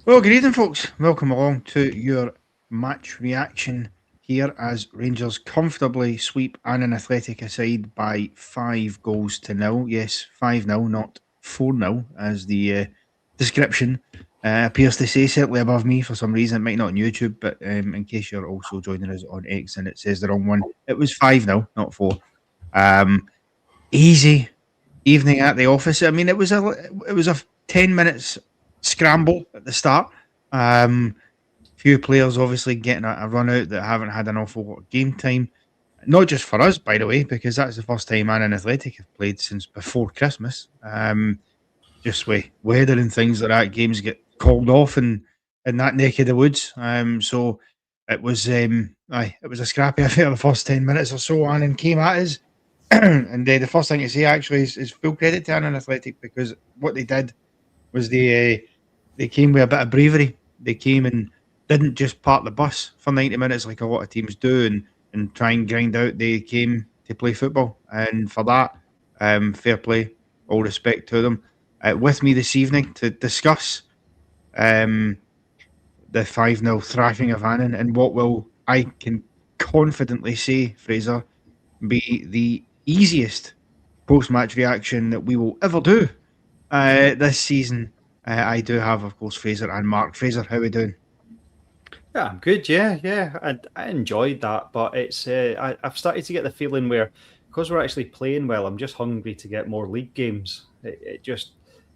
Well, good evening, folks. Welcome along to your match reaction here as Rangers comfortably sweep Annan Athletic aside by 5 goals to 0. Yes, 5-0, not 4-0, as the description appears to say, certainly above me for some reason. It might not on YouTube, but in case you're also joining us on X and it says the wrong one, it was 5-0, not 4. Easy evening at the office. I mean, it was a 10 minutes scramble at the start. Few players obviously getting a run out that haven't had an awful lot of game time. Not just for us, by the way, because that's the first time Annan Athletic have played since before Christmas. Just with weather and things like that, games get called off in that neck of the woods. So it was it was a scrappy affair the first 10 minutes or so. Annan came at us, and the first thing to say actually is full credit to Annan Athletic, because what they did was they came with a bit of bravery. They came and didn't just park the bus for 90 minutes like a lot of teams do and try and grind out. They came to play football. And for that, fair play, all respect to them. With me this evening to discuss the 5-0 thrashing of Annan and what will, I can confidently say, Fraser, be the easiest post-match reaction that we will ever do this season. I do have, of course, Fraser and Mark. Fraser, how are we doing? Yeah, I'm good. Yeah. I enjoyed that, but it's I've started to get the feeling where, because we're actually playing well, I'm just hungry to get more league games. It just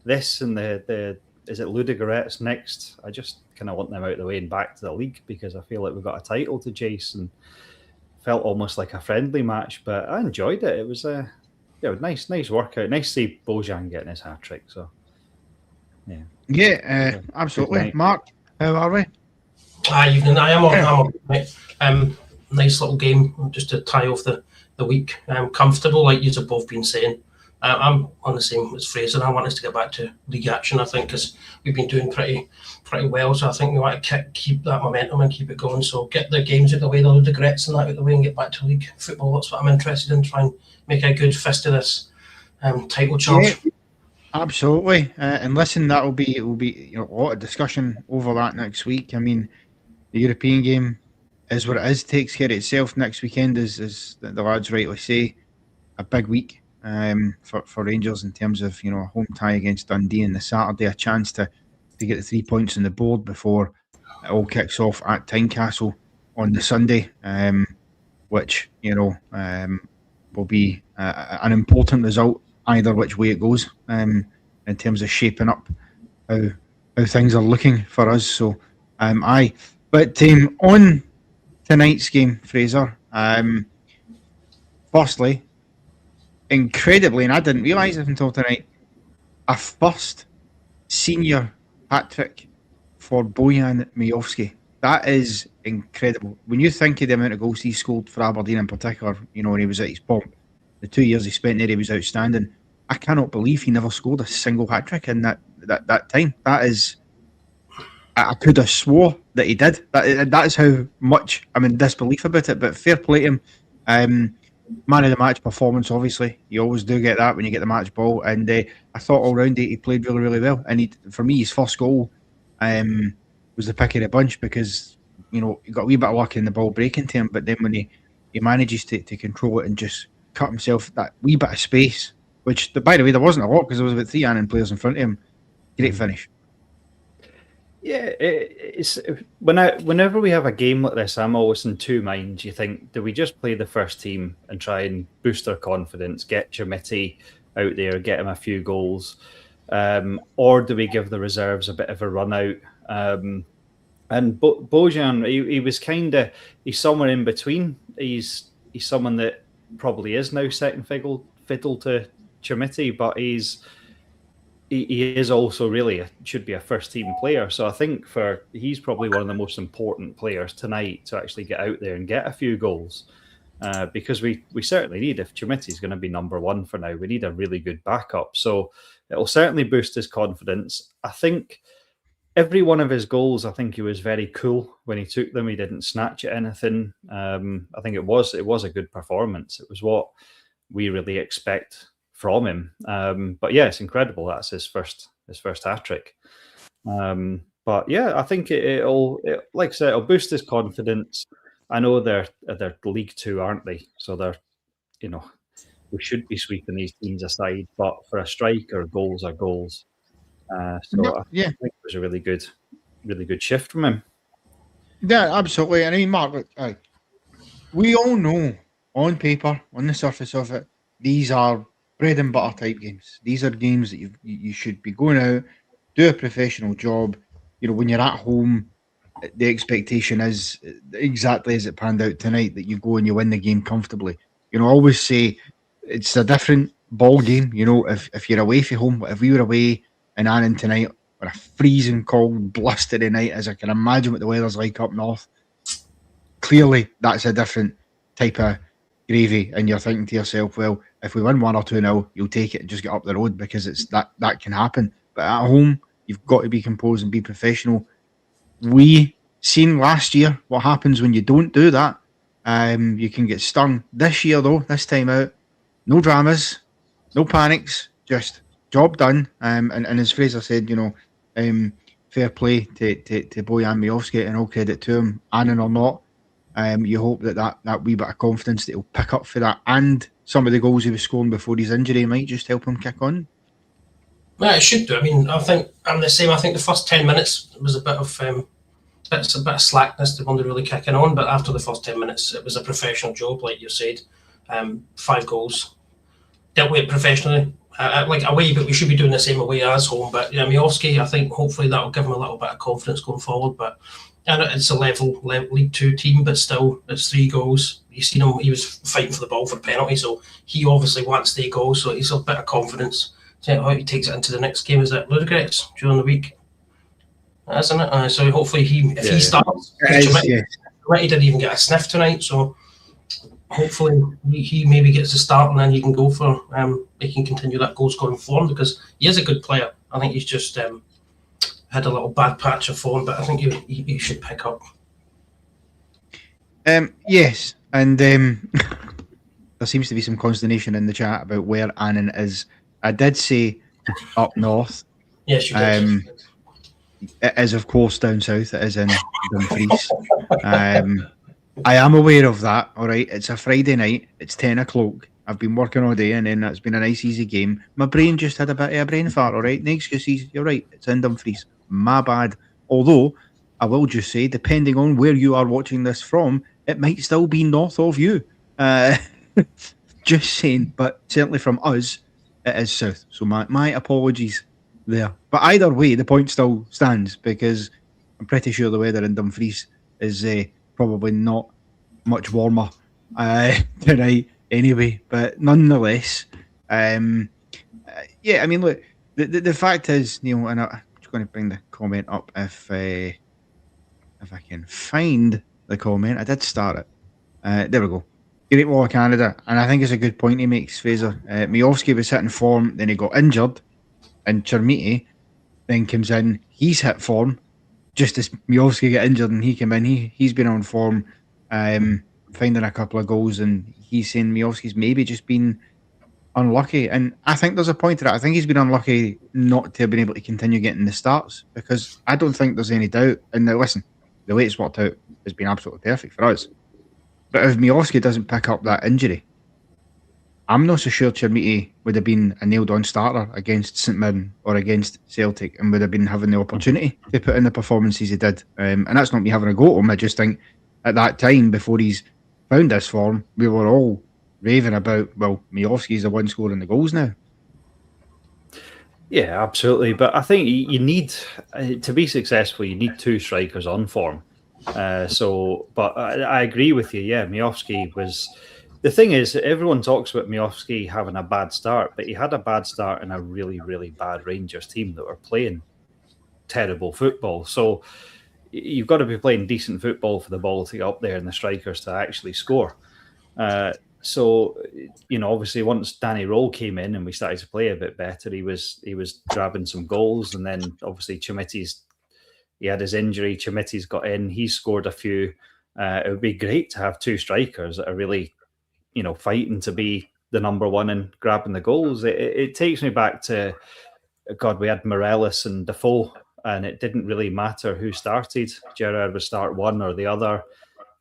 this and the is it Ludogorets next? I just kind of want them out of the way and back to the league, because I feel like we've got a title to chase and felt almost like a friendly match. But I enjoyed it. It was nice workout. Nice to see Bojan getting his hat-trick. So yeah, absolutely. Mark, how are we? Evening. I'm on. Nice little game just to tie off the week. Comfortable, like you've both been saying. I'm on the same as Fraser. I want us to get back to league action, I think, because we've been doing pretty well. So I think we want to keep that momentum and keep it going. So get the games out of the way, the Ludogorets and that out of the way, and get back to league football. That's what I'm interested in. Try and make a good fist of this title charge. Yeah, absolutely. And listen, it will be a lot of discussion over that next week. I mean, the European game is what it is. Takes care of itself. Next weekend is the lads rightly say, a big week for Rangers in terms of a home tie against Dundee on the Saturday, a chance to get the 3 points on the board before it all kicks off at Tynecastle on the Sunday, which will be an important result either which way it goes, in terms of shaping up how things are looking for us. So But on tonight's game, Fraser, firstly, incredibly, and I didn't realise it until tonight, a first senior hat-trick for Bojan Miovski. That is incredible. When you think of the amount of goals he scored for Aberdeen in particular, when he was at his pomp, the 2 years he spent there, he was outstanding. I cannot believe he never scored a single hat-trick in that time. That is... I could have swore that he did. That is how much I'm in disbelief about it. But fair play to him. Man of the match performance, obviously. You always do get that when you get the match ball. And I thought all round he played really, really well. And for me, his first goal was the pick of the bunch, because he got a wee bit of luck in the ball breaking to him. But then when he manages to control it and just cut himself that wee bit of space, which, by the way, there wasn't a lot, because there was about 3 Annan players in front of him. Great finish. Yeah, it's whenever we have a game like this, I'm always in two minds. You think, do we just play the first team and try and boost our confidence, get Chimiti out there, get him a few goals, or do we give the reserves a bit of a run out? And Bojan, he was he's somewhere in between. He's someone that probably is now second fiddle to Chimiti, but he is also really should be a first team player. So I think he's probably one of the most important players tonight to actually get out there and get a few goals, because we certainly need, if Chimiti's going to be number one for now, we need a really good backup. So it'll certainly boost his confidence. I think every one of his goals, I think he was very cool when he took them. He didn't snatch at anything. I think it was a good performance. It was what we really expect from him. But yeah, it's incredible. That's his first hat-trick. But yeah, I think it'll like I said, it'll boost his confidence. I know they're League Two, aren't they? So they're, we should be sweeping these teams aside. But for a striker, goals are goals. So I think it was a really good shift from him. Yeah, absolutely. And I mean, Mark, we all know on paper, on the surface of it, these are bread and butter type games. These are games that you should be going out, do a professional job. When you're at home, the expectation is exactly as it panned out tonight, that you go and you win the game comfortably. I always say it's a different ball game. If you're away from home, if we were away in Annan tonight on a freezing cold, blustery night, as I can imagine what the weather's like up north, clearly that's a different type of gravy, and you're thinking to yourself, well, if we win 1 or 2-0, you'll take it and just get up the road, because it's that can happen. But at home, you've got to be composed and be professional. We seen last year what happens when you don't do that. You can get stung. This year, though, this time out, no dramas, no panics, just job done. And as Fraser said, fair play to Bojan Miovski, and all credit to him, Annan or not. You hope that wee bit of confidence that he'll pick up for that, and some of the goals he was scoring before his injury might just help him kick on. Yeah, it should do. I mean, I think I'm the same. I think the first 10 minutes was a bit of slackness to Bundy really kicking on, but after the first 10 minutes, it was a professional job, like you said. 5 goals, dealt with it professionally. Like away, but we should be doing the same away as home. But Miovski, I think hopefully that will give him a little bit of confidence going forward. But it's a level League Two team, but still, it's 3 goals. You seen him; he was fighting for the ball for the penalty, so he obviously wants 3 goals. So he's a bit of confidence. How he takes it into the next game is at Ludogorets during the week, isn't it? So hopefully he starts. He didn't even get a sniff tonight, so hopefully he maybe gets a start, and then he can go for he can continue that goal scoring form, because he is a good player. I think he's just had a little bad patch of form, but I think he should pick up. Yes, and there seems to be some consternation in the chat about where Annan is. I did say up north. Yes, you did. It is, of course, down south. It is in Dumfries. I am aware of that. All right, it's a Friday night. It's 10 o'clock. I've been working all day, and then it's been a nice, easy game. My brain just had a bit of a brain fart. All right, no excuses. You're right. It's in Dumfries. My bad. Although I will just say, depending on where you are watching this from, it might still be north of you. Just saying, but certainly from us, it is south. So my apologies there. But either way, the point still stands, because I'm pretty sure the weather in Dumfries is probably not much warmer tonight anyway. But nonetheless, I mean, look, the fact is, Neil, and I'm just going to bring the comment up if I can find the comment. I did start it. There we go. Great Wall of Canada, and I think it's a good point he makes, Fraser. Miovski was hitting form, then he got injured, and Chermiti then comes in. He's hit form, just as Miovski got injured and he came in. He's been on form, finding a couple of goals, and he's saying Miovski's maybe just been unlucky. And I think there's a point to that. I think he's been unlucky not to have been able to continue getting the starts, because I don't think there's any doubt. And now, listen, the way it's worked out has been absolutely perfect for us. But if Miovski doesn't pick up that injury, I'm not so sure Chermiti would have been a nailed-on starter against St Mirren or against Celtic, and would have been having the opportunity to put in the performances he did. And that's not me having a go at him. I just think at that time, before he's found this form, we were all raving about, well, Miovski's the one scoring the goals now. Yeah, absolutely. But I think you need, to be successful, you need 2 strikers on form. But I agree with you. Yeah, Miovski was. The thing is, everyone talks about Miovski having a bad start, but he had a bad start in a really, really bad Rangers team that were playing terrible football. So you've got to be playing decent football for the ball to get up there and the strikers to actually score. So obviously, once Danny Roll came in and we started to play a bit better, he was grabbing some goals, and then obviously he had his injury. Chermiti's got in. He's scored a few. It would be great to have 2 strikers that are really, fighting to be the number one and grabbing the goals. It takes me back to, God, we had Morelos and Defoe and it didn't really matter who started. Gerrard would start one or the other.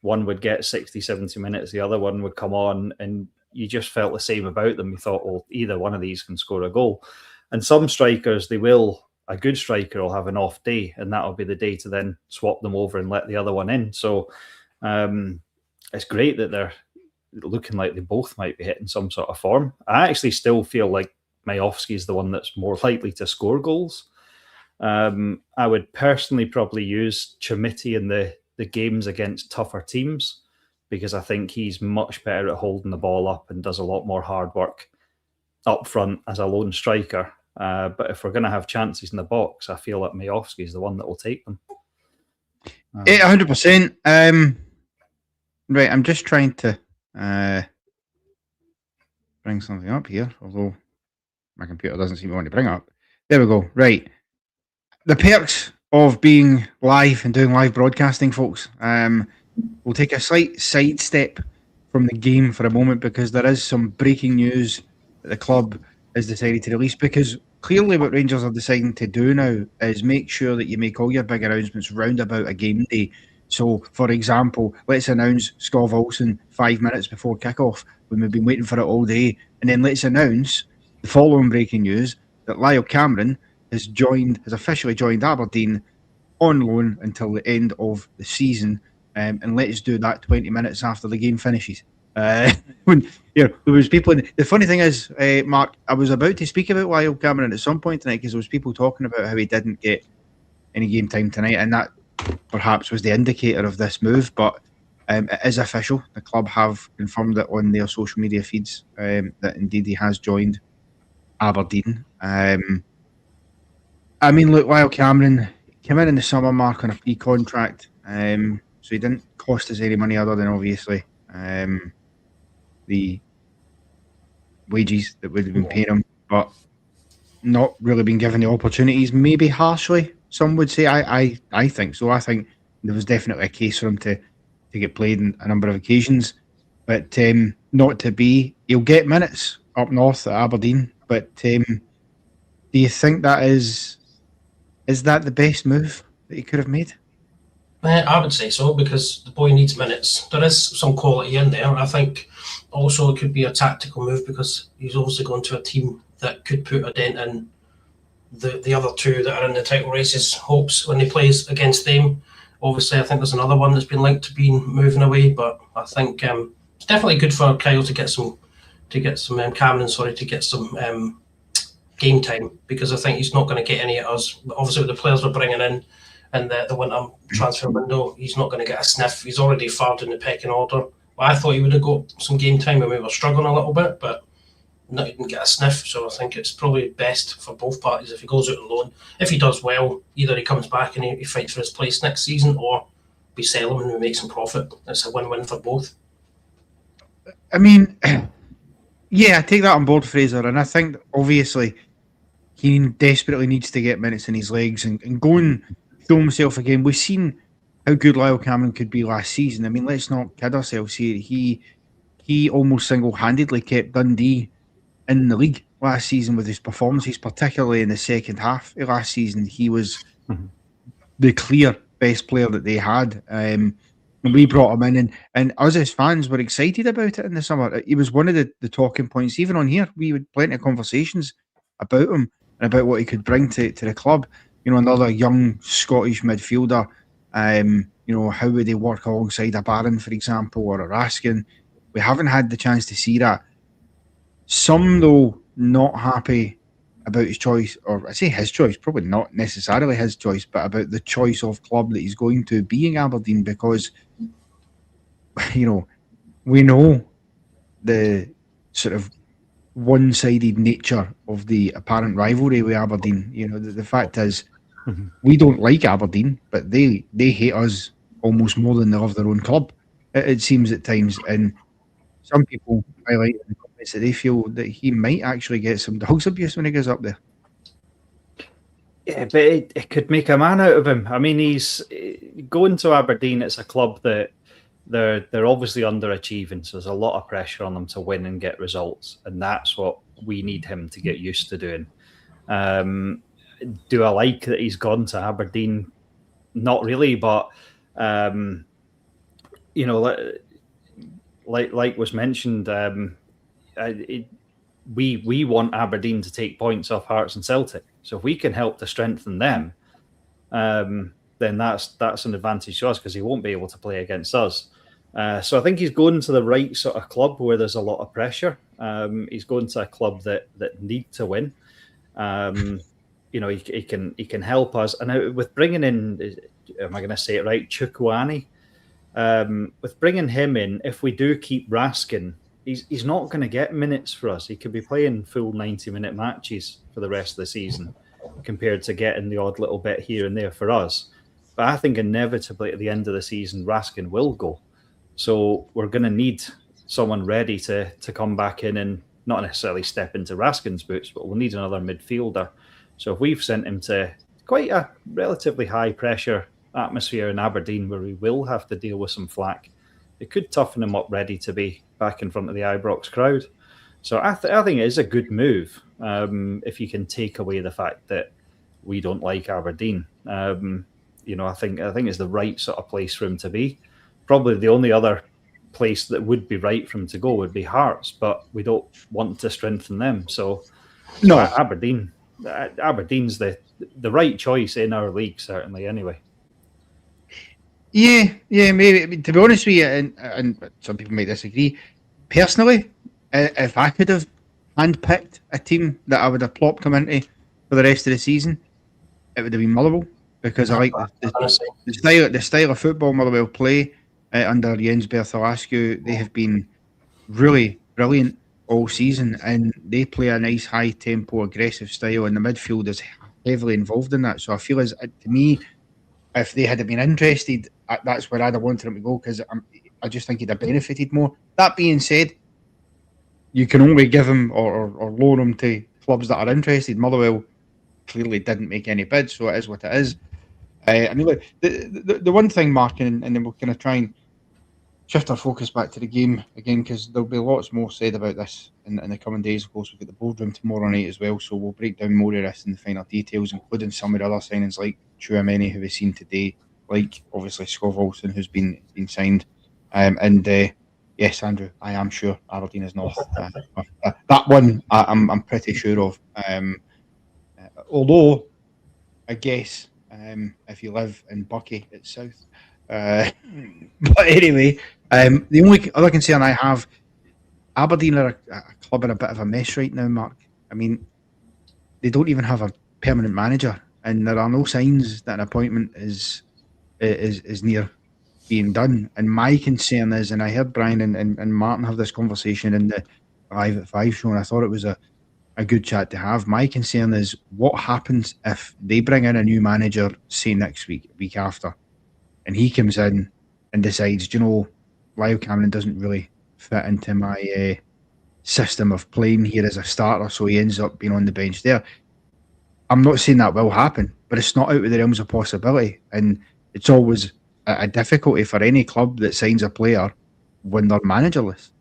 One would get 60, 70 minutes, the other one would come on, and you just felt the same about them. You thought, well, either one of these can score a goal. And some strikers, a good striker will have an off day, and that'll be the day to then swap them over and let the other one in. So it's great that they're looking like they both might be hitting some sort of form. I actually still feel like Miovski is the one that's more likely to score goals. I would personally probably use Chimiti in the games against tougher teams, because I think he's much better at holding the ball up and does a lot more hard work up front as a lone striker. But if we're going to have chances in the box, I feel like Miovski is the one that will take them. 100%. Right, I'm just trying to bring something up here, although my computer doesn't seem to want to bring it up. There we go. Right. The perks of being live and doing live broadcasting, folks. We'll take a slight sidestep from the game for a moment, because there is some breaking news that the club has decided to release, because clearly what Rangers are deciding to do now is make sure that you make all your big announcements round about a game day. So, for example, let's announce Skov Olsen 5 minutes before kickoff when we've been waiting for it all day, and then let's announce the following breaking news that Lyle Cameron has officially joined Aberdeen on loan until the end of the season, and let's do that 20 minutes after the game finishes. When there was people the funny thing is, Mark, I was about to speak about Lyle Cameron at some point tonight, because there was people talking about how he didn't get any game time tonight, and that perhaps was the indicator of this move. But it is official. The club have confirmed it on their social media feeds that indeed he has joined Aberdeen. I mean, look, Lyle Cameron came in the summer, Mark, on a free contract, so he didn't cost us any money other than obviously the wages that would have been paying him, but not really been given the opportunities, maybe harshly, some would say. I think so. I think there was definitely a case for him to get played in a number of occasions, but not to be. He'll get minutes up north at Aberdeen, but do you think that is that the best move that he could have made? I would say so, because the boy needs minutes. There is some quality in there. I think also it could be a tactical move, because he's obviously going to a team that could put a dent in the other two that are in the title race's hopes when he plays against them. Obviously, I think there's another one that's been linked to being moving away, but I think it's definitely good for Kyle to get some Cameron, to get some game time, because I think he's not going to get any at us. But obviously, with the players we're bringing in the winter transfer window, he's not going to get a sniff. He's already far in the pecking order. Well, I thought he would have got some game time when we were struggling a little bit, but no, he didn't get a sniff. So I think it's probably best for both parties if he goes out on loan. If he does well, either he comes back and he fights for his place next season, or we sell him and we make some profit. It's a win-win for both. I mean, yeah, I take that on board, Fraser, and I think obviously he desperately needs to get minutes in his legs and go and show himself again. We've seen how good Lyle Cameron could be last season. I mean, let's not kid ourselves here. He almost single-handedly kept Dundee in the league last season with his performances, particularly in the second half of last season. He was the clear best player that they had. And we brought him in, and us as fans were excited about it in the summer. He was one of the talking points. Even on here, we had plenty of conversations about him and about what he could bring to the club. You know, another young Scottish midfielder. You know, how would they work alongside a Barron, for example, or a Raskin? We haven't had the chance to see that. Some, though, not happy about his choice, or I say his choice, probably not necessarily his choice, but about the choice of club that he's going to, being Aberdeen, because, you know, we know the sort of one-sided nature of the apparent rivalry with Aberdeen. You know, the fact is, we don't like Aberdeen, but they hate us almost more than they love their own club, it seems at times. And some people highlight in the comments that they feel that he might actually get some dogs abuse when he goes up there. Yeah, but it could make a man out of him. I mean, he's going to Aberdeen. It's a club that they're obviously underachieving, so there's a lot of pressure on them to win and get results, and that's what we need him to get used to doing. do I like that he's gone to Aberdeen? Not really, but you know, like was mentioned, we want Aberdeen to take points off Hearts and Celtic. So if we can help to strengthen them, then that's an advantage to us, because he won't be able to play against us. So I think he's going to the right sort of club where there's a lot of pressure. He's going to a club that need to win. You know, he can help us. And with bringing in, am I going to say it right, Chukwuani? With bringing him in, if we do keep Raskin, he's not going to get minutes for us. He could be playing full 90-minute matches for the rest of the season, compared to getting the odd little bit here and there for us. But I think inevitably at the end of the season, Raskin will go. So we're going to need someone ready to come back in and not necessarily step into Raskin's boots, but we'll need another midfielder. So if we've sent him to quite a relatively high-pressure atmosphere in Aberdeen, where we will have to deal with some flack, it could toughen him up ready to be back in front of the Ibrox crowd. So I think it is a good move if you can take away the fact that we don't like Aberdeen. You know, I think it's the right sort of place for him to be. Probably the only other place that would be right for him to go would be Hearts, but we don't want to strengthen them. So no, Aberdeen's the right choice in our league, certainly. Anyway. Yeah, maybe. I mean, to be honest with you, and some people might disagree. Personally, if I could have handpicked a team that I would have plopped him into for the rest of the season, it would have been Motherwell, because I like the style of football Motherwell play under Jens Bertholascu. They have been really brilliant all season, and they play a nice high tempo, aggressive style, and the midfield is heavily involved in that. So I feel as to me, if they had been interested, that's where I'd have wanted him to go, because I just think he'd have benefited more. That being said, you can only give him or loan him to clubs that are interested. Motherwell clearly didn't make any bids, so it is what it is. I mean, look, the one thing, Mark, and then we'll kind of try and shift our focus back to the game again, because there'll be lots more said about this in the coming days. Of course, we've got the boardroom tomorrow night as well, so we'll break down more of this in the final details, including some of the other signings like Chouameni, who we've seen today, like obviously Scott Olsen, who's been signed, and yes, Andrew, I am sure Aberdeen is north. That one I'm pretty sure of. Although, I guess if you live in Bucky, it's south. But anyway, the only other concern I have, Aberdeen are a club in a bit of a mess right now, Mark. I mean, they don't even have a permanent manager, and there are no signs that an appointment is near being done. And my concern is, and I heard Brian and Martin have this conversation in the 5 show, and I thought it was a good chat to have. My concern is what happens if they bring in a new manager, say next week after, and he comes in and decides, Lyle Cameron doesn't really fit into my system of playing here as a starter, so he ends up being on the bench there. I'm not saying that will happen, but it's not out of the realms of possibility. And it's always a difficulty for any club that signs a player when they're managerless.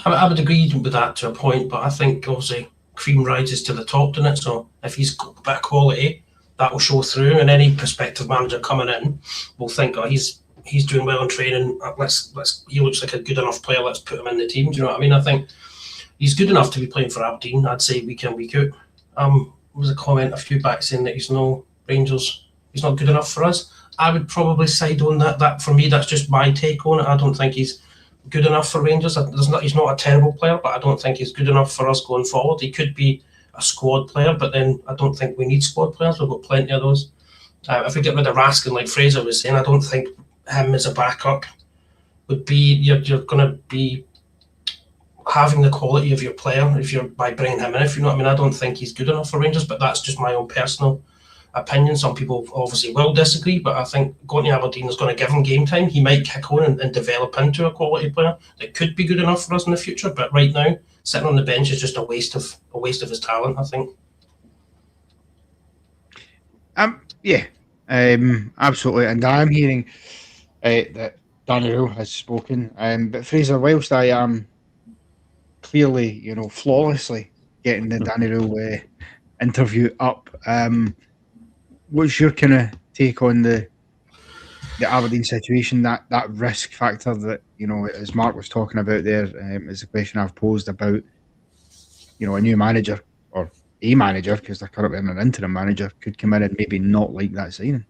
I would agree with that to a point, but I think obviously cream rises to the top, doesn't it? So if he's got a bit of quality, that will show through, and any prospective manager coming in will think, oh, he's doing well in training. He looks like a good enough player. Let's put him in the team. Do you know what I mean? I think he's good enough to be playing for Aberdeen. I'd say week in, week out. There was a comment a few back saying that he's no Rangers. He's not good enough for us. I would probably side on that. That for me, that's just my take on it. I don't think he's good enough for Rangers. He's not a terrible player, but I don't think he's good enough for us going forward. He could be a squad player, but then I don't think we need squad players. We've got plenty of those. If we get rid of Raskin, like Fraser was saying, I don't think him as a backup would be. You're going to be having the quality of your player if you're by bringing him in. If you know what I mean, I don't think he's good enough for Rangers, but that's just my own personal opinion. Some people obviously will disagree, but I think going to Aberdeen is going to give him game time. He might kick on and develop into a quality player that could be good enough for us in the future. But right now, sitting on the bench is just a waste of his talent, I think. Absolutely. And I'm hearing that Danny Rule has spoken. But Fraser, whilst I am clearly, flawlessly getting the Danny Rule interview up. What's your kind of take on the Aberdeen situation, that risk factor that, as Mark was talking about there, is the question I've posed about, a new manager or a manager, because they're currently in an interim manager, could come in and maybe not like that signing.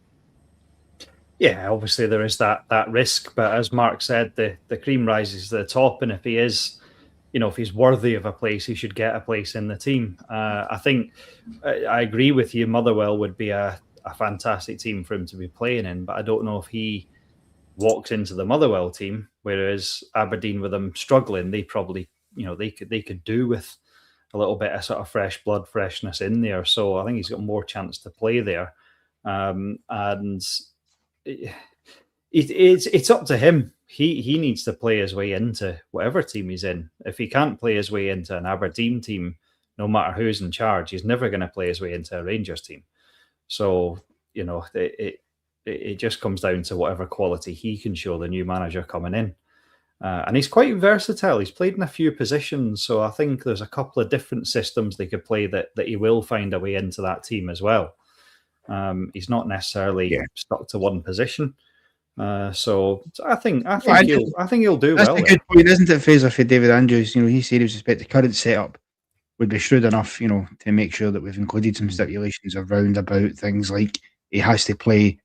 Yeah, obviously there is that risk, but as Mark said, the cream rises to the top, and if he is, if he's worthy of a place, he should get a place in the team. I think I agree with you. Motherwell would be a fantastic team for him to be playing in, but I don't know if he walks into the Motherwell team, whereas Aberdeen, with them struggling, they probably, they could do with a little bit of sort of fresh blood, freshness in there. So I think he's got more chance to play there. And it's up to him. He needs to play his way into whatever team he's in. If he can't play his way into an Aberdeen team, no matter who's in charge, he's never going to play his way into a Rangers team. So, it just comes down to whatever quality he can show the new manager coming in. And he's quite versatile. He's played in a few positions. So I think there's a couple of different systems they could play that he will find a way into that team as well. He's not necessarily stuck to one position. So I think he'll do well. That's a good point, isn't it, Fraser, for David Andrews? He said he was expect the current setup would be shrewd enough, to make sure that we've included some stipulations around about things like he has to play,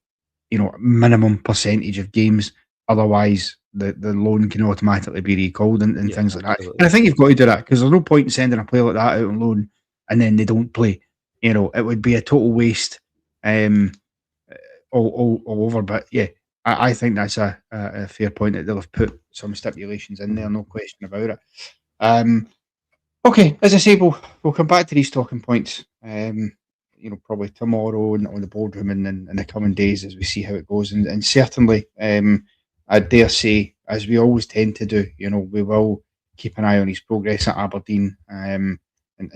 minimum percentage of games. Otherwise, the loan can automatically be recalled and things like that. And I think you've got to do that, because there's no point in sending a player like that out on loan and then they don't play. It would be a total waste all over. But yeah, I think that's a fair point that they'll have put some stipulations in there, no question about it. Okay, as I say, we'll come back to these talking points, probably tomorrow on the boardroom and in the coming days as we see how it goes. And certainly, I dare say, as we always tend to do, we will keep an eye on his progress at Aberdeen and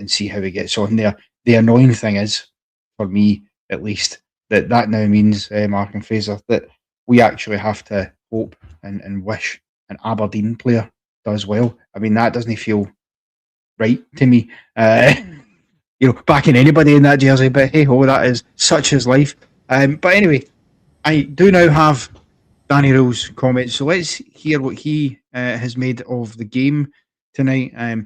see how he gets on there. The annoying thing is, for me at least, that now means, Mark and Fraser, that we actually have to hope and wish an Aberdeen player does well. I mean, that doesn't feel right to me. Backing anybody in that jersey, but hey ho, that is such his life. But anyway, I do now have Danny Rule's comments, so let's hear what he has made of the game tonight. I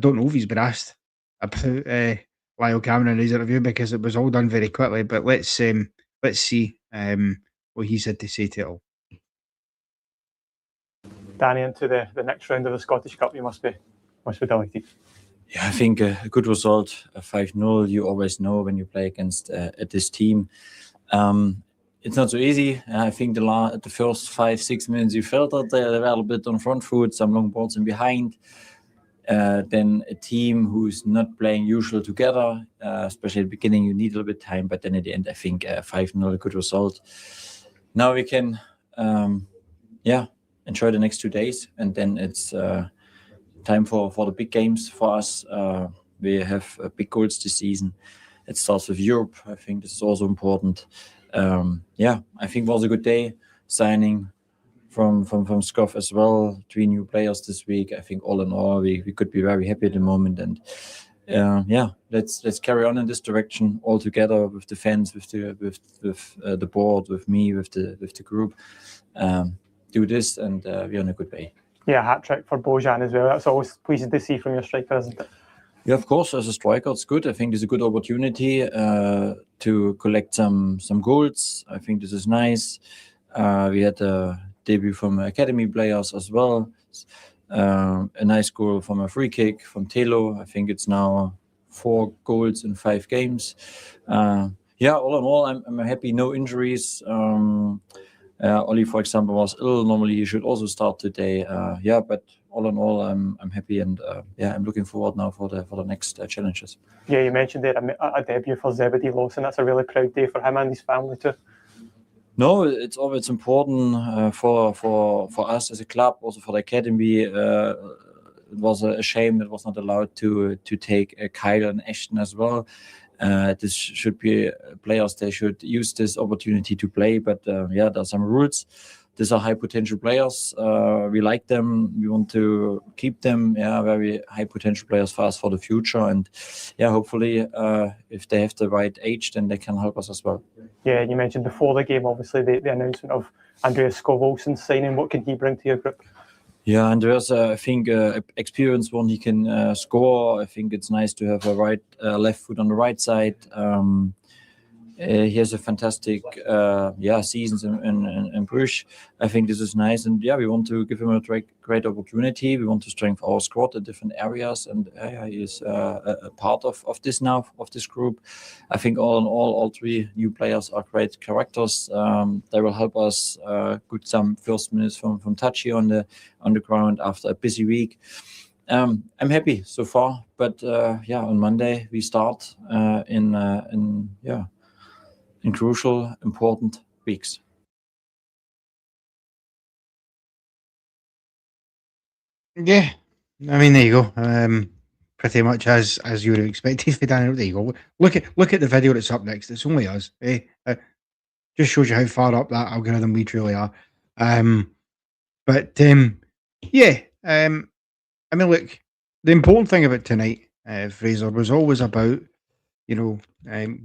don't know if he's been asked about Lyle Cameron in his interview, because it was all done very quickly, but let's see what he's had to say to it all. Danny, into the next round of the Scottish Cup, you must be delighted. Yeah, I think a good result, a 5-0. You always know when you play against this team. It's not so easy. I think the first 5-6 minutes you felt that they were a little bit on front foot, some long balls in behind. Then a team who's not playing usual together, especially at the beginning, you need a little bit of time. But then at the end, I think 5-0, a good result. Now we can, enjoy the next 2 days, and then it's time for the big games for us. We have big goals this season. It starts with Europe. I think this is also important. I think it was a good day. Signing from Scoff as well, 3 new players this week. I think all in all, we could be very happy at the moment. And let's carry on in this direction all together with the fans, with the board, with me, with the group. Do this, and we're on a good way. Yeah, hat-trick for Bojan as well. That's always pleasing to see from your striker, isn't it? Yeah, of course, as a striker, it's good. I think it's a good opportunity to collect some goals. I think this is nice. We had a debut from academy players as well. A nice goal from a free kick from Telo. I think it's now 4 goals in 5 games. All in all, I'm happy. No injuries. Oli, for example, was ill. Normally, he should also start today. But all in all, I'm happy, and I'm looking forward now for the next challenges. Yeah, you mentioned there a debut for Zebedee Lawson. That's a really proud day for him and his family too. No, it's always important for us as a club, also for the academy. It was a shame it was not allowed to take Kyle and Ashton as well. This should be players, they should use this opportunity to play, but there are some rules. these are high potential players. We like them. We want to keep them. Yeah, very high potential players for us for the future. And yeah, hopefully, if they have the right age, then they can help us as well. Yeah, you mentioned before the game, obviously, the announcement of Andreas Skov-Olsen signing. What can he bring to your group? Yeah, Andreas, I think experienced one. He can score. I think it's nice to have a left foot on the right side. He has a fantastic seasons in Bruges. I think this is nice, and yeah, we want to give him a great opportunity. We want to strengthen our squad in different areas, and he is a part of this now, of this group. I think all in all three new players are great characters. They will help us get some first minutes from Tachi on the ground after a busy week. I'm happy so far, but on Monday we start in crucial, important weeks. Yeah, I mean, there you go. Pretty much as you would have expected for Daniel. There you go. Look at the video that's up next. It's only us. Just shows you how far up that algorithm we truly are. I mean, look, the important thing about tonight, Fraser, was always about,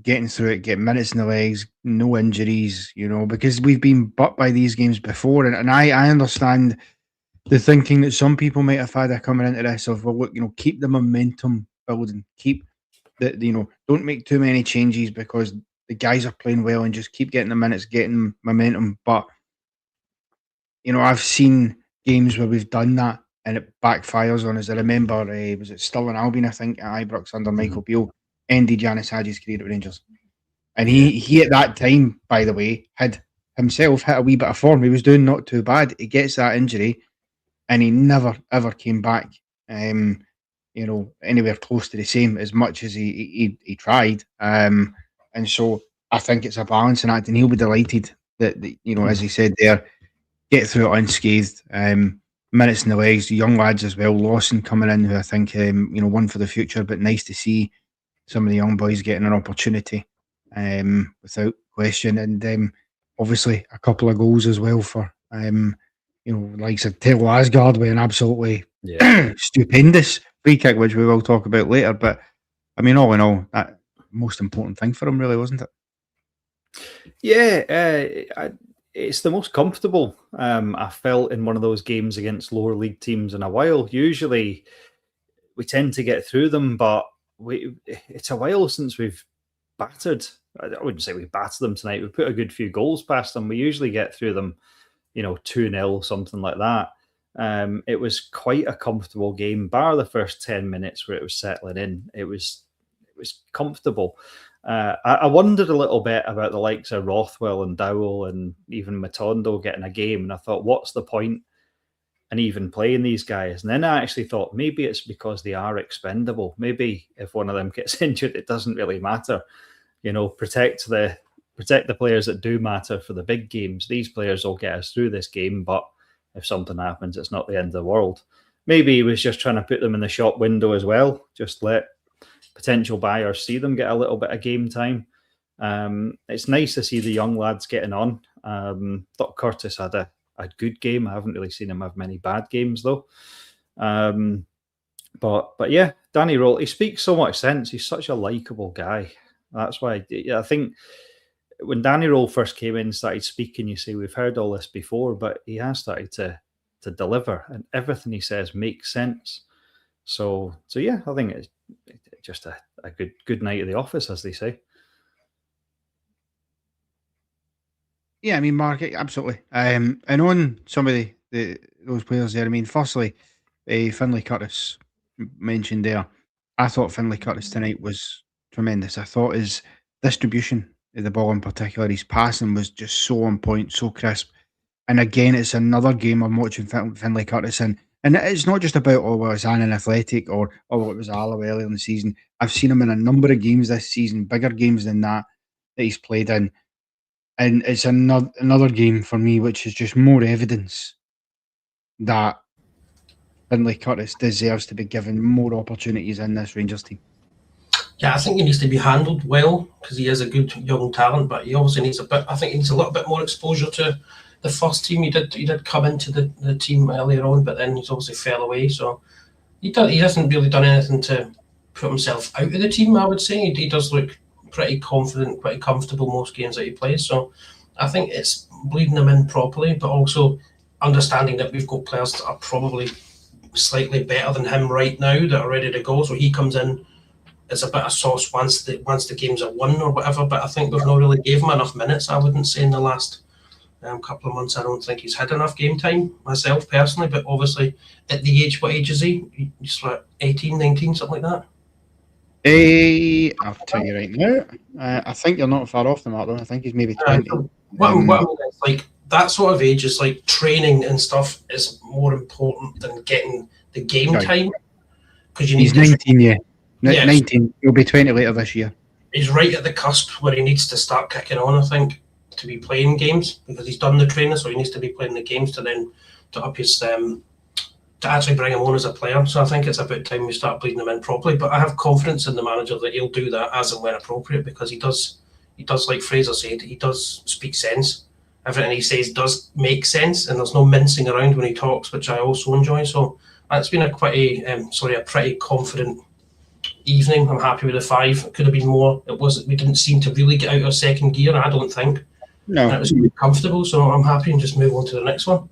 getting through it, getting minutes in the legs, no injuries, because we've been butt by these games before. And I understand the thinking that some people might have had coming into this of, well, look, keep the momentum building, keep don't make too many changes because the guys are playing well and just keep getting the minutes, getting momentum. But, I've seen games where we've done that and it backfires on us. I remember, was it Stirling Albion, I think, at Ibrox under Michael Beale, ended Janis Hadji's career at Rangers. And he at that time, by the way, had himself hit a wee bit of form. He was doing not too bad. He gets that injury and he never, ever came back, anywhere close to the same as much as he tried. And so I think it's a balancing act, and he'll be delighted that as he said there, get through it unscathed. Minutes in the legs, young lads as well. Lawson coming in, who I think, one for the future, but nice to see some of the young boys getting an opportunity, without question. And obviously a couple of goals as well for, likes of Taylor Asgard with an absolutely stupendous free kick, which we will talk about later. But I mean, all in all, that most important thing for him, really, wasn't it? Yeah, it's the most comfortable I felt in one of those games against lower league teams in a while. Usually we tend to get through them, but it's a while since we've battered. I wouldn't say we battered them tonight. We put a good few goals past them. We usually get through them, 2-0, something like that. It was quite a comfortable game, bar the first 10 minutes where it was settling in. It was comfortable. I wondered a little bit about the likes of Rothwell and Dowell and even Matondo getting a game, and I thought, what's the point in even playing these guys? And then I actually thought maybe it's because they are expendable. Maybe if one of them gets injured, it doesn't really matter. Protect the players that do matter for the big games. These players will get us through this game, but if something happens, it's not the end of the world. Maybe he was just trying to put them in the shop window as well. Just let potential buyers see them get a little bit of game time. It's nice to see the young lads getting on. Thought Curtis had a good game. I haven't really seen him have many bad games though. But yeah, Danny Roll, he speaks so much sense. He's such a likable guy. That's why I think when Danny Roll first came in and started speaking, you say we've heard all this before, but he has started to deliver, and everything he says makes sense. So yeah, I think it's just a good night at the office, as they say. Yeah, I mean, Mark, absolutely. And on some of those players there, I mean, firstly, Finlay Curtis mentioned there. I thought Finlay Curtis tonight was tremendous. I thought his distribution of the ball in particular, his passing was just so on point, so crisp. And again, it's another game I'm watching Finlay Curtis in. And it's not just about, it's Annan Athletic or it was Alloa earlier in the season. I've seen him in a number of games this season, bigger games than that he's played in. And it's another game for me, which is just more evidence that Finlay Curtis deserves to be given more opportunities in this Rangers team. Yeah, I think he needs to be handled well because he is a good young talent, but he obviously needs I think he needs a little bit more exposure to the first team. He did come into the team earlier on, but then he's obviously fell away. So he hasn't really done anything to put himself out of the team, I would say. He does look pretty confident, pretty comfortable most games that he plays. So I think it's bleeding him in properly, but also understanding that we've got players that are probably slightly better than him right now that are ready to go. So he comes in as a bit of sauce once the games are won or whatever. But I think we've not really gave him enough minutes. I wouldn't say in the last couple of months. I don't think he's had enough game time myself personally. But obviously, at the age, what age is he? He's like 18, 19, something like that. I'll tell you right now. I think you're not far off the mark, though. I think he's maybe 20. What I mean is, like, that sort of age is like training and stuff is more important than getting the game time. Because he's 19, yeah. 19. He'll be 20 later this year. He's right at the cusp where he needs to start kicking on, I think, to be playing games, because he's done the training, so he needs to be playing the games to up his to actually bring him on as a player. So I think it's about time we start bleeding him in properly. But I have confidence in the manager that he'll do that as and when appropriate, because he does, like Fraser said, he does speak sense. Everything he says does make sense, and there's no mincing around when he talks, which I also enjoy. So it's been a pretty confident evening. I'm happy with the 5. It could have been more. We didn't seem to really get out of second gear, I don't think. No. And it was really comfortable, so I'm happy and just move on to the next one.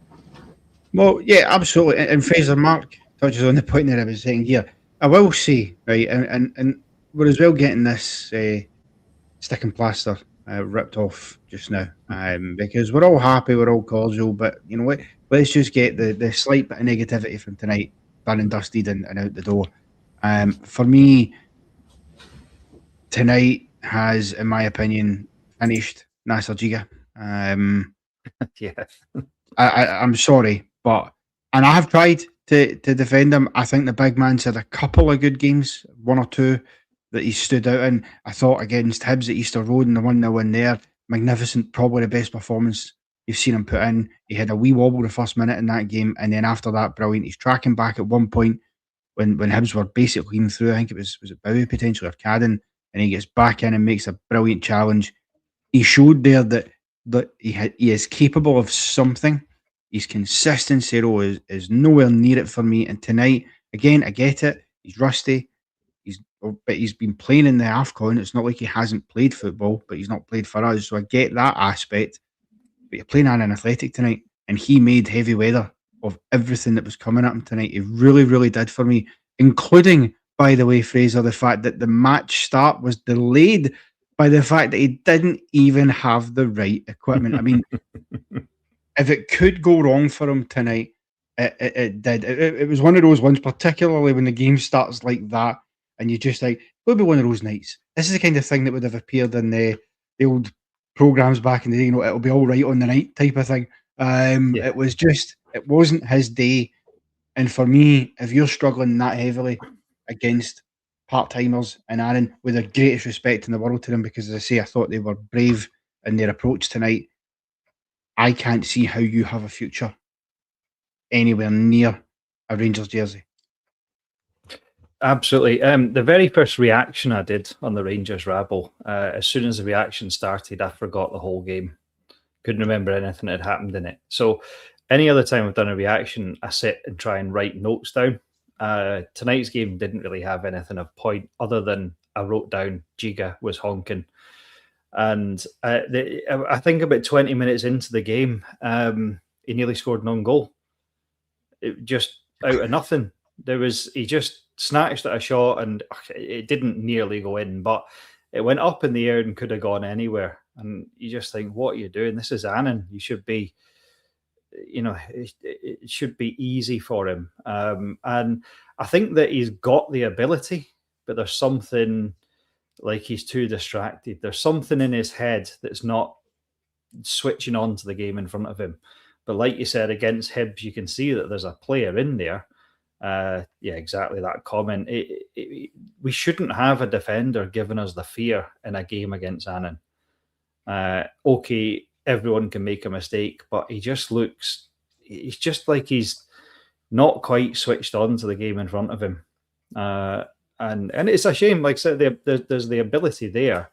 Well, yeah, absolutely. And Fraser, Mark touches on the point that I was saying here. I will say, right, and we're as well getting this stick and plaster ripped off just now, because we're all happy, we're all cordial, but you know what? Let's just get the slight bit of negativity from tonight done and dusted and out the door. For me, tonight has, in my opinion, finished Nasser Giga. Yeah. I'm sorry, and I have tried to defend him. I think the big man's had a couple of good games, 1 or 2 that he stood out in. I thought against Hibs at Easter Road and the 1-0 win there, magnificent, probably the best performance you've seen him put in. He had a wee wobble the first minute in that game, and then after that, brilliant. He's tracking back at one point when Hibs were basically in through. I think it was it Bowie potentially or Cadden, and he gets back in and makes a brilliant challenge. He showed there that he is capable of something. His consistency is nowhere near it for me. And tonight, again, I get it. He's rusty. But he's been playing in the AFCON. It's not like he hasn't played football, but he's not played for us. So I get that aspect. But you're playing Annan Athletic tonight, and he made heavy weather of everything that was coming at him tonight. He really, really did for me, including, by the way, Fraser, the fact that the match start was delayed by the fact that he didn't even have the right equipment. I mean, if it could go wrong for him tonight, it did. It was one of those ones, particularly when the game starts like that, and you just like, it'll be one of those nights. This is the kind of thing that would have appeared in the old programs back in the day, it'll be all right on the night type of thing. It wasn't his day. And for me, if you're struggling that heavily against part-timers and Annan, with the greatest respect in the world to them, because as I say, I thought they were brave in their approach tonight, I can't see how you have a future anywhere near a Rangers jersey. Absolutely. The very first reaction I did on the Rangers Rabble, as soon as the reaction started, I forgot the whole game. Couldn't remember anything that had happened in it. So any other time I've done a reaction, I sit and try and write notes down. Tonight's game didn't really have anything of point other than I wrote down Giga was honking. And I think about 20 minutes into the game, he nearly scored an own goal. It just out of nothing. He just snatched at a shot and it didn't nearly go in, but it went up in the air and could have gone anywhere. And you just think, what are you doing? This is Annan. You should be, it should be easy for him. And I think that he's got the ability, but there's something like he's too distracted. There's something in his head that's not switching on to the game in front of him. But like you said, against Hibs, you can see that there's a player in there. Exactly that comment. We shouldn't have a defender giving us the fear in a game against Annan. Okay, everyone can make a mistake, but he's just like he's not quite switched on to the game in front of him. And it's a shame. Like I said, there's the ability there.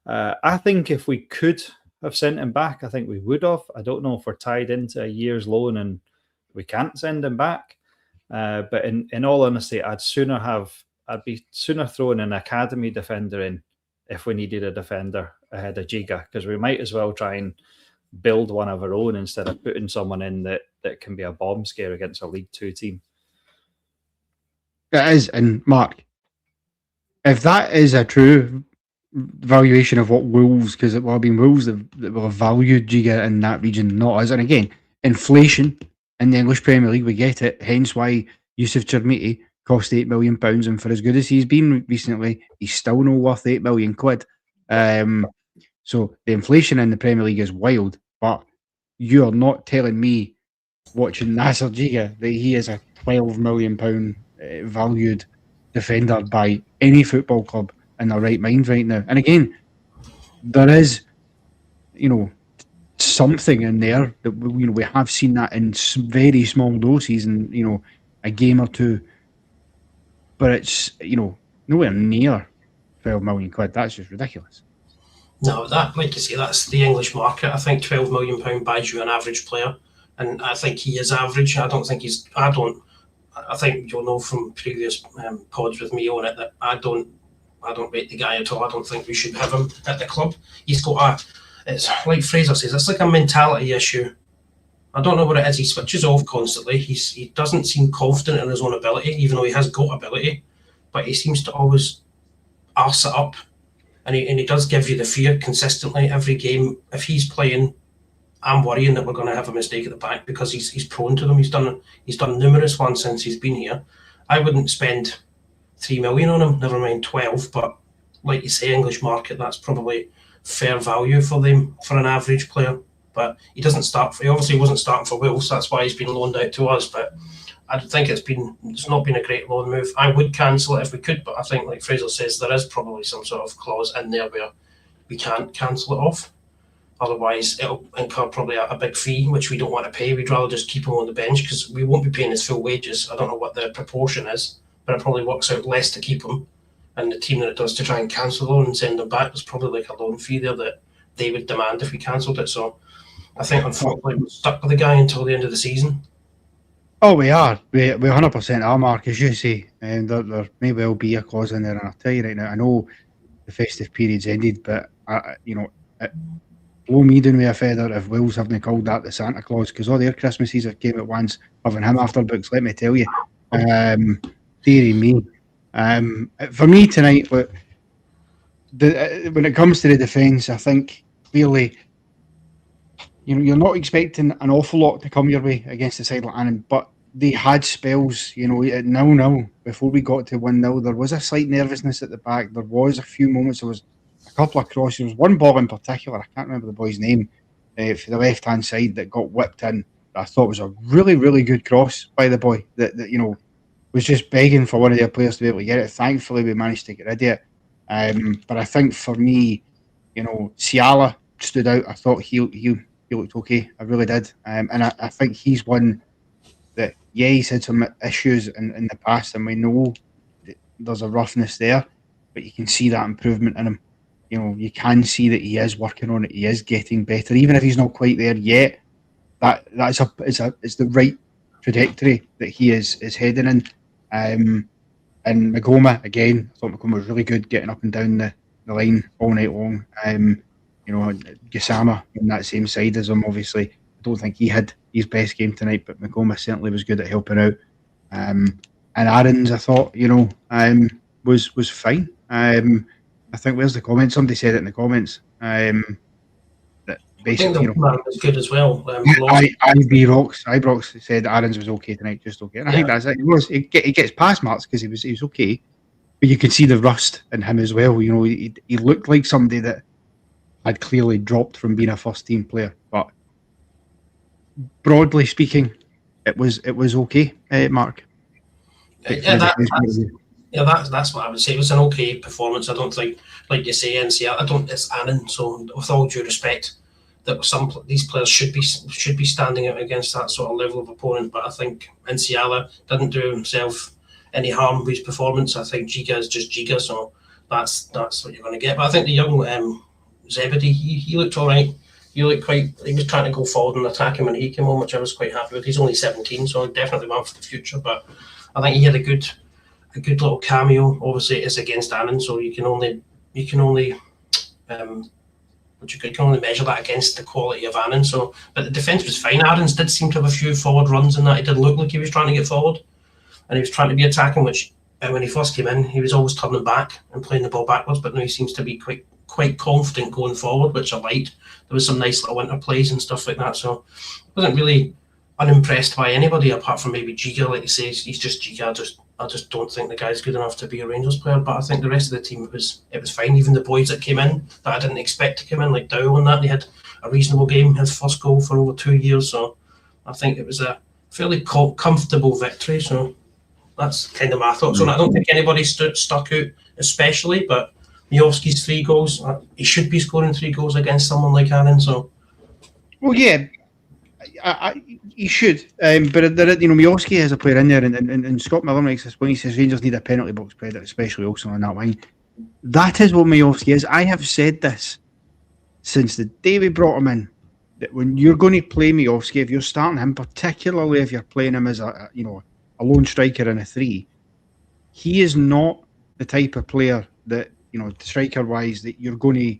I think if we could have sent him back, I think we would have. I don't know if we're tied into a year's loan and we can't send him back. But in all honesty, I'd be sooner throwing an academy defender in if we needed a defender ahead of Giga, because we might as well try and build one of our own instead of putting someone in that can be a bomb scare against a League 2 team. It is, and Mark, if that is a true valuation of what Wolves, because it will have been Wolves that will have valued Giga in that region, not us. And again, inflation in the English Premier League, we get it. Hence why Yusuf Chermiti cost £8 million, and for as good as he's been recently, he's still not worth £8 million. So the inflation in the Premier League is wild, but you are not telling me, watching Nasser Giga, that he is a £12 million valued defender by any football club in their right mind right now. And again, there is, something in there that we have seen that in very small doses, and a game or two, but it's nowhere near £12 million. That's just ridiculous. No, that, like you say, that's the English market. I think £12 million buys you an average player, and I think he is average. I think you'll know from previous pods with me on it that I don't rate the guy at all. I don't think we should have him at the club. He's got it's like Fraser says, it's like a mentality issue. I don't know what it is. He switches off constantly. He doesn't seem confident in his own ability, even though he has got ability, but he seems to always arse it up. And he does give you the fear consistently every game. If he's playing, I'm worrying that we're going to have a mistake at the back, because he's prone to them. He's done numerous ones since he's been here. I wouldn't spend $3 million on him, never mind 12. But like you say, English market, that's probably fair value for them for an average player. But he obviously wasn't starting for Wolves. That's why he's been loaned out to us. But I think it's not been a great loan move. I would cancel it if we could, but I think, like Fraser says, there is probably some sort of clause in there where we can't cancel it off. Otherwise, it'll incur probably a big fee, which we don't want to pay. We'd rather just keep him on the bench, because we won't be paying his full wages. I don't know what the proportion is, but it probably works out less to keep him. And the team that it does to try and cancel the loan and send him back, there's probably like a loan fee there that they would demand if we cancelled it. So I think, unfortunately, we're stuck with the guy until the end of the season. Oh, we are. We 100% are, Mark, as you say. And there may well be a clause in there. And I'll tell you right now, I know the festive period's ended, but, blow me down with a feather if Wolves haven't called that the Santa Claus, because all their Christmases have came at once, having him after books, let me tell you. Deary me. For me tonight, when it comes to the defence, I think clearly, you're not expecting an awful lot to come your way against the side like Annan, but they had spells, at 0-0 before we got to 1-0. There was a slight nervousness at the back. There was a few moments. There was a couple of crosses. There was one ball in particular, I can't remember the boy's name, for the left-hand side that got whipped in. I thought was a really, really good cross by the boy that was just begging for one of their players to be able to get it. Thankfully, we managed to get rid of it. But I think for me, Ciala stood out. I thought he looked okay. I really did. And I think he's one that, he's had some issues in the past, and we know that there's a roughness there, but you can see that improvement in him. You can see that he is working on it. He is getting better, even if he's not quite there yet. It's the right trajectory that he is heading in. And Magoma, again, I thought Magoma was really good getting up and down the line all night long. Gassama on that same side as him, obviously. I don't think he had his best game tonight, but Magoma certainly was good at helping out. And Aaron's, I thought, was fine. I think, where's the comment? Somebody said it in the comments. That basically, I think the was good as well. Ibrox said Aaron's was okay tonight, just okay. And I think that's it. He gets past marks because he was okay, but you can see the rust in him as well. He looked like somebody that had clearly dropped from being a first team player. But broadly speaking, it was okay, Mark. That's what I would say. It was an okay performance. I don't think, like you say, NCR. It's Annan. So, with all due respect, that these players should be standing out against that sort of level of opponent. But I think Nsiala didn't do himself any harm with his performance. I think Giga is just Giga, so that's what you're going to get. But I think the young Zebedee, he looked all right. he looked quite. He was trying to go forward and attack him when he came on, which I was quite happy with. He's only 17, so definitely one for the future. But I think he had a good little cameo. Obviously, it's against Annan, so you can only measure that against the quality of Annan. So, but the defence was fine. Aaron's did seem to have a few forward runs in that. He did look like he was trying to get forward, and he was trying to be attacking. Which when he first came in, he was always turning back and playing the ball backwards. But now he seems to be quite confident going forward, which I liked. There was some nice little interplays and stuff like that. So, I wasn't really unimpressed by anybody apart from maybe Giga. Like you say, he's just Giga. I just don't think the guy's good enough to be a Rangers player. But I think the rest of the team, it was fine. Even the boys that came in that I didn't expect to come in, like Dow and that, they had a reasonable game. His first goal for over 2 years. So I think it was a fairly comfortable victory. So that's kind of my thoughts on it. I don't think anybody stuck out especially, but Miovski's 3 goals. He should be scoring 3 goals against someone like Annan. So, well, yeah. He should, but Miovski has a player in there, and Scott Miller makes this point. He says Rangers need a penalty box predator, especially also on that line. That is what Miovski is. I have said this since the day we brought him in, that when you're going to play Miovski, if you're starting him, particularly if you're playing him as a lone striker in a 3, he is not the type of player that, striker wise, that you're going to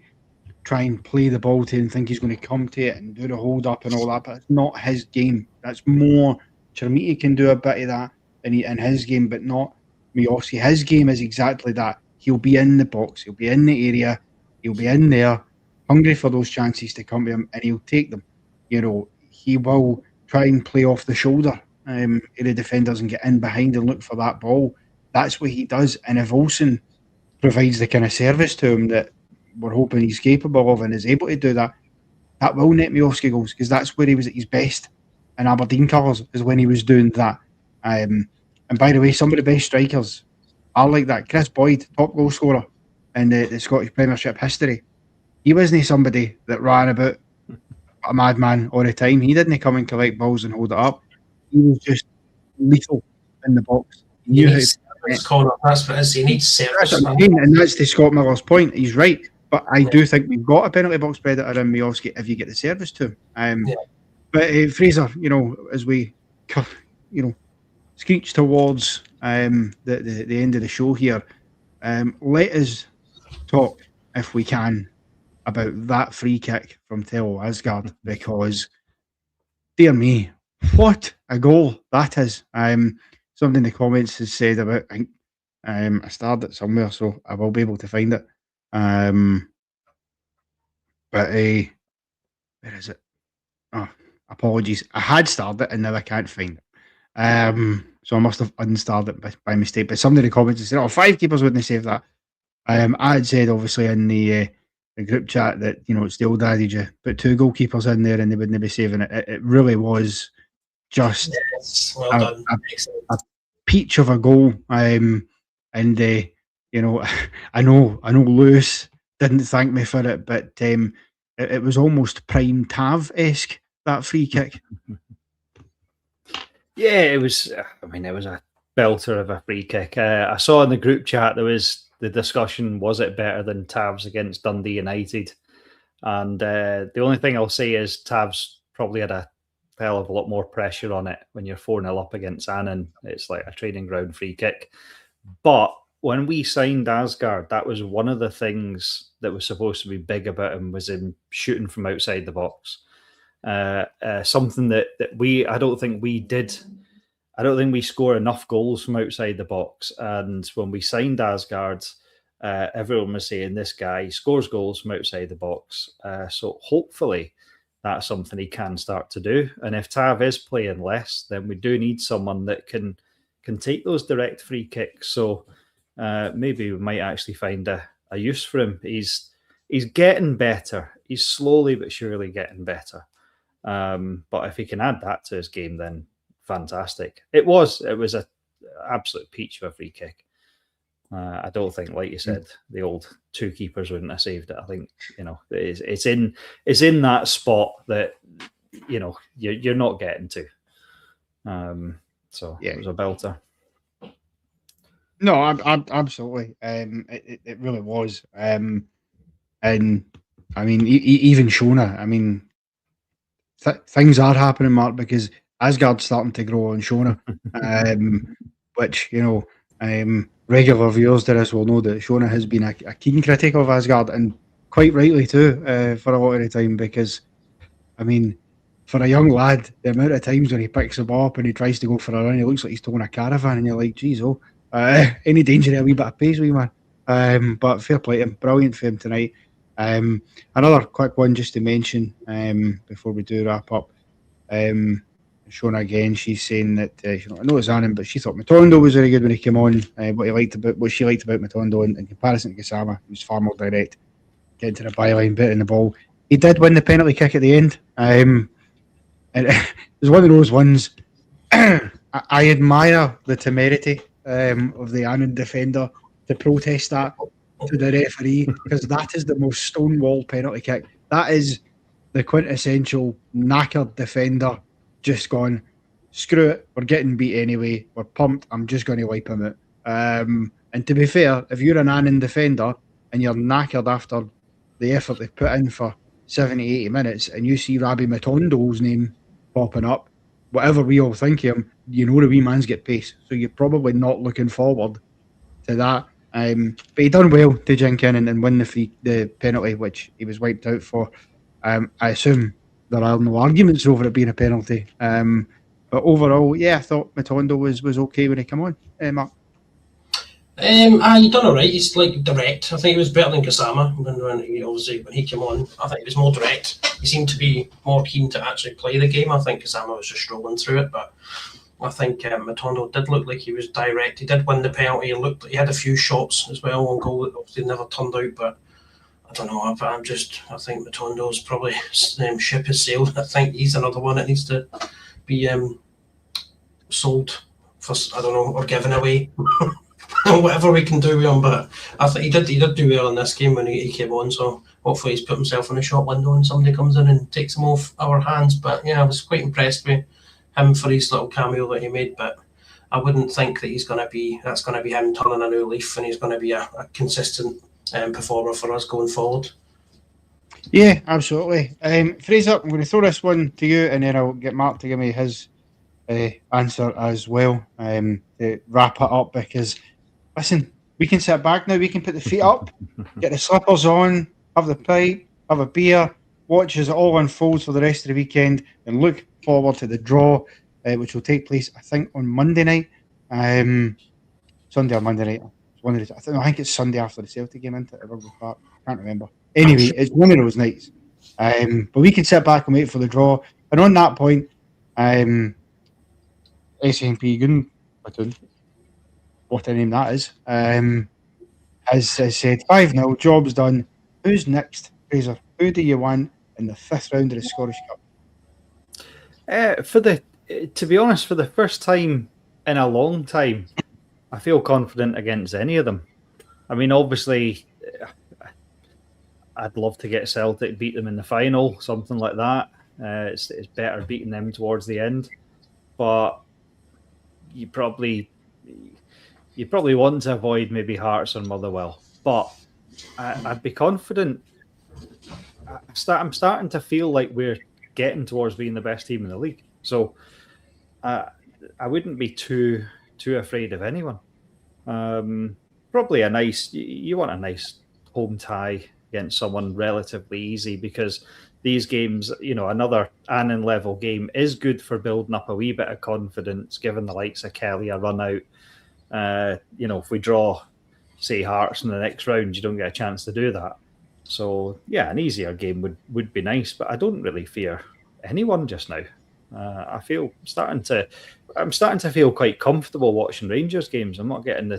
try and play the ball to and think he's going to come to it and do the hold up and all that, but it's not his game. That's more Chermiti can do a bit of that in his game, but not Miovski. His game is exactly that. He'll be in the box, he'll be in the area, he'll be in there, hungry for those chances to come to him, and he'll take them. He will try and play off the shoulder of the defenders and get in behind and look for that ball. That's what he does. And if Olsen provides the kind of service to him that we're hoping he's capable of and is able to do that, that will net Miovski goals, because that's where he was at his best in Aberdeen colours, is when he was doing that. And by the way, some of the best strikers are like that. Chris Boyd, top goal scorer in the Scottish Premiership history. He wasn't somebody that ran about a madman all the time. He didn't come and collect balls and hold it up. He was just lethal in the box. He knew how to corner. That's what it is. He needs service. And that's to Scott Miller's point. He's right. But I do think we've got a penalty box predator in Miovski if you get the service to him. But Fraser, as we, screech towards the end of the show here, let us talk, if we can, about that free kick from Theo Asgard, because, dear me, what a goal that is. Something in the comments has said about, I started it somewhere, so I will be able to find it. But where is it? Oh, apologies. I had started it and now I can't find it. So I must have unstarred it by mistake. But somebody in the comments said, 5 keepers wouldn't have saved that. I had said, obviously, in the group chat that, it's the old adage, you put 2 goalkeepers in there and they wouldn't be saving it. It really was just a peach of a goal. And I know Lewis didn't thank me for it, but it was almost prime Tav-esque, that free kick. Yeah, it was. It was a belter of a free kick. I saw in the group chat there was the discussion: was it better than Tav's against Dundee United? And the only thing I'll say is Tav's probably had a hell of a lot more pressure on it when you're 4-0 up against Annan. It's like a training ground free kick, but when we signed Asgard, that was one of the things that was supposed to be big about him, was him shooting from outside the box. Something that I don't think we did. I don't think we score enough goals from outside the box. And when we signed Asgard, everyone was saying this guy scores goals from outside the box. So hopefully that's something he can start to do. And if Tav is playing less, then we do need someone that can take those direct free kicks. So maybe we might actually find a use for him. He's getting better. He's slowly but surely getting better. But if he can add that to his game, then fantastic. It was an absolute peach of a free kick. I don't think, like you said, the old 2 keepers wouldn't have saved it. I think it's in that spot that you're not getting to. So yeah, it was a belter. No, absolutely. It really was. And I mean, even Shona. I mean, things are happening, Mark, because Asgard's starting to grow on Shona, which, regular viewers to this will know that Shona has been a keen critic of Asgard, and quite rightly too, for a lot of the time, because, I mean, for a young lad, the amount of times when he picks the ball up and he tries to go for a run, he looks like he's towing a caravan, and you're like, geez, any danger of a wee bit of pace, wee man. But fair play to him, brilliant for him tonight. Another quick one just to mention before we do wrap up. Shona again, she's saying that I know it's Annan, but she thought Matondo was very good when he came on. What she liked about Matondo in comparison to Gassama, he was far more direct, getting to the byline, bit in the ball. He did win the penalty kick at the end. And it was one of those ones. I admire the temerity of the Annan defender to protest that to the referee, because that is the most stonewall penalty kick. That is the quintessential knackered defender just gone, screw it, we're getting beat anyway, we're pumped, I'm just going to wipe him out. And to be fair, if you're an Annan defender and you're knackered after the effort they've put in for 70, 80 minutes, and you see Rabbi Matondo's name popping up, whatever we all think of him, the wee man's get pace. So you're probably not looking forward to that. But he done well to jink in and win the penalty, which he was wiped out for. I assume there are no arguments over it being a penalty. But overall, I thought Matondo was okay when he came on. Mark? He done all right. He's like direct. I think he was better than Gassama when he came on. I think he was more direct. He seemed to be more keen to actually play the game. I think Gassama was just strolling through it, but I think Matondo did look like he was direct. He did win the penalty. He had a few shots as well on goal that obviously never turned out, but I don't know. I think Matondo's probably ship has sailed. I think he's another one that needs to be sold for, I don't know, or given away. Whatever we can do with him, but I think he did do well in this game when he came on, so hopefully he's put himself in the shop window and somebody comes in and takes him off our hands. But I was quite impressed with him for his little cameo that he made, but I wouldn't think that that's going to be him turning a new leaf and he's going to be a consistent performer for us going forward. Yeah, absolutely. Fraser, I'm going to throw this one to you, and then I'll get Mark to give me his answer as well to wrap it up, because listen, we can sit back now, we can put the feet up, get the slippers on, have the pipe, have a beer, watch as it all unfolds for the rest of the weekend, and look forward to the draw, which will take place, I think, on Monday night. Sunday or Monday night. I think it's Sunday after the Celtic game, isn't it, at Rugby Park? I can't remember. Anyway, it's one of those nights. But we can sit back and wait for the draw. And on that point, SNP Gun, what a name that is, has said 5-0, job's done. Who's next, Fraser? Who do you want in the 5th round of the Scottish Cup? To be honest, for the first time in a long time, I feel confident against any of them. I mean, obviously, I'd love to get Celtic, beat them in the final, something like that. It's better beating them towards the end, but you probably want to avoid maybe Hearts or Motherwell. But I'd be confident. I'm starting to feel like we're getting towards being the best team in the league. So I wouldn't be too afraid of anyone. Probably you want a nice home tie against someone relatively easy, because these games, another Annan level game is good for building up a wee bit of confidence, giving the likes of Kelly a run out. If we draw, say, Hearts in the next round, you don't get a chance to do that. So yeah, an easier game would be nice, but I don't really fear anyone just now. I'm starting to feel quite comfortable watching Rangers games. I'm not getting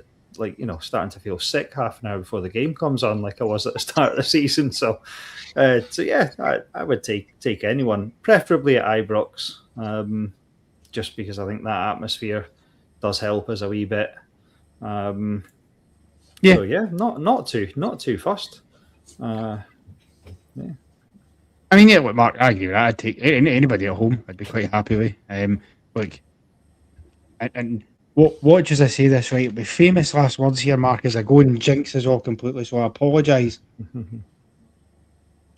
starting to feel sick half an hour before the game comes on like I was at the start of the season. So yeah, I would take anyone, preferably at Ibrox, just because I think that atmosphere does help us a wee bit. So yeah, not too fussed. Yeah. I mean, look, Mark, I agree with that. I'd take anybody at home. I'd be quite happy with. And watch as I say this, right? It'll be famous last words here, Mark, as I go and jinx us all completely. So I apologise,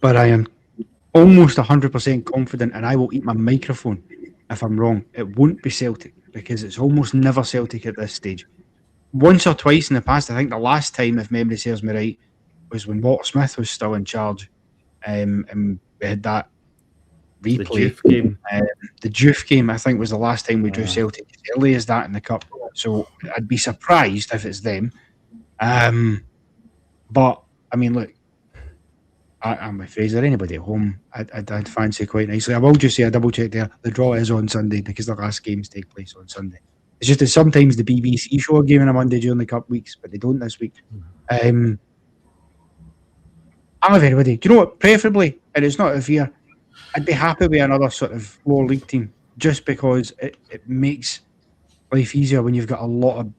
but I am almost 100% confident, and I will eat my microphone if I'm wrong, it won't be Celtic, because it's almost never Celtic at this stage. Once or twice in the past, I think the last time, if memory serves me right, was when Walter Smith was still in charge, and we had that replay. The Juve game, I think, was the last time we drew Celtic as early as that in the Cup. So I'd be surprised if it's them. But, I mean, look, I'm with Fraser. Anybody at home, I'd fancy quite nicely. I will just say, I double check there, the draw is on Sunday because the last games take place on Sunday. It's just that sometimes the BBC show a game on a Monday during the Cup weeks, but they don't this week. I'm with everybody. Do you know what? Preferably, and it's not a fear, I'd be happy with another sort of lower league team, just because it makes life easier when you've got a lot of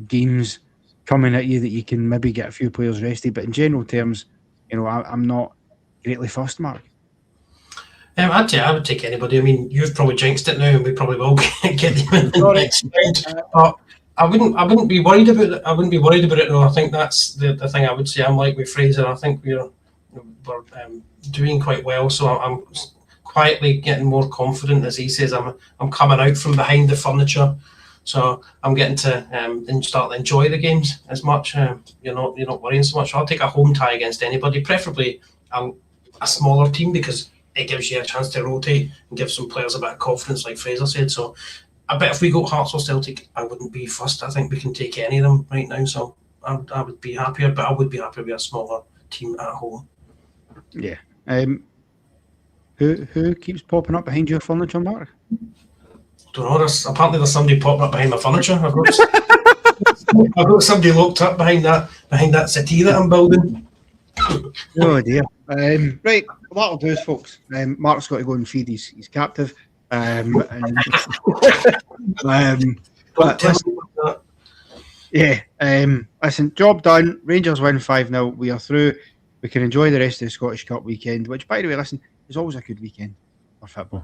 games coming at you that you can maybe get a few players rested. But in general terms, I'm not greatly fussed, Mark. I'd say I would take anybody. I mean, you've probably jinxed it now, and we probably will get them in the next round. But I wouldn't be worried about it. I wouldn't be worried about it. No, I think that's the thing I would say. I'm like with Fraser. I think we're doing quite well. So I'm quietly getting more confident, as he says. I'm coming out from behind the furniture. So I'm getting to start to enjoy the games as much. You're not worrying so much. I'll take a home tie against anybody, preferably a smaller team, because it gives you a chance to rotate and give some players a bit of confidence, like Fraser said. So I bet if we go Hearts or Celtic, I wouldn't be fussed. I think we can take any of them right now. So I would be happier, but I would be happier with a smaller team at home. Yeah. Who keeps popping up behind your furniture, Mark? Don't know. Apparently there's somebody popping up behind my furniture. I've got somebody locked up behind that settee that I'm building. Oh dear. Right, that'll do us, folks. Mark's got to go and feed his captive. Listen, job done. Rangers win 5-0. We are through. We can enjoy the rest of the Scottish Cup weekend, which, by the way, listen, is always a good weekend for football.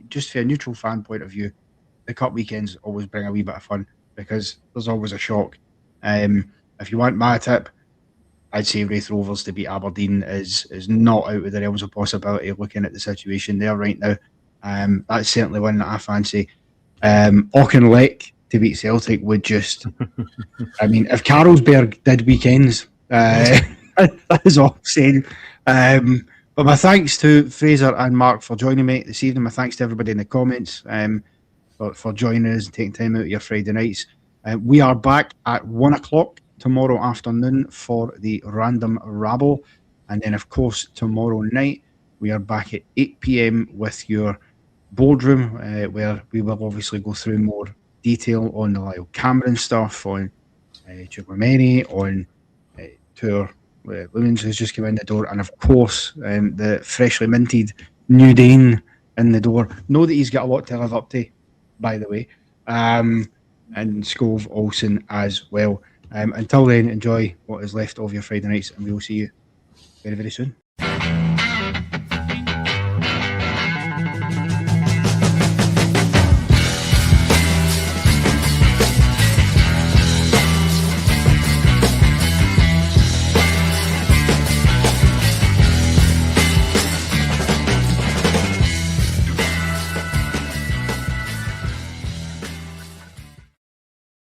Just from a neutral fan point of view, the Cup weekends always bring a wee bit of fun because there's always a shock. If you want my tip, I'd say Wraith Rovers to beat Aberdeen is not out of the realms of possibility looking at the situation there right now. That's certainly one that I fancy. Auchinleck to beat Celtic would just... I mean, if Carlsberg did weekends, that is all I'm saying. But my thanks to Fraser and Mark for joining me this evening. My thanks to everybody in the comments for joining us and taking time out of your Friday nights. We are back at 1 o'clock tomorrow afternoon for the Random Rabble. And then, of course, tomorrow night, we are back at 8 p.m. with your boardroom, where we will obviously go through more detail on the Lyle Cameron stuff, on Chugwameni, on Tour Lumens who's just come in the door, and of course, the freshly minted New Dane in the door. Know that he's got a lot to live up to, by the way. And Scove Olsen as well. Until then, enjoy what is left of your Friday nights, and we will see you very, very soon.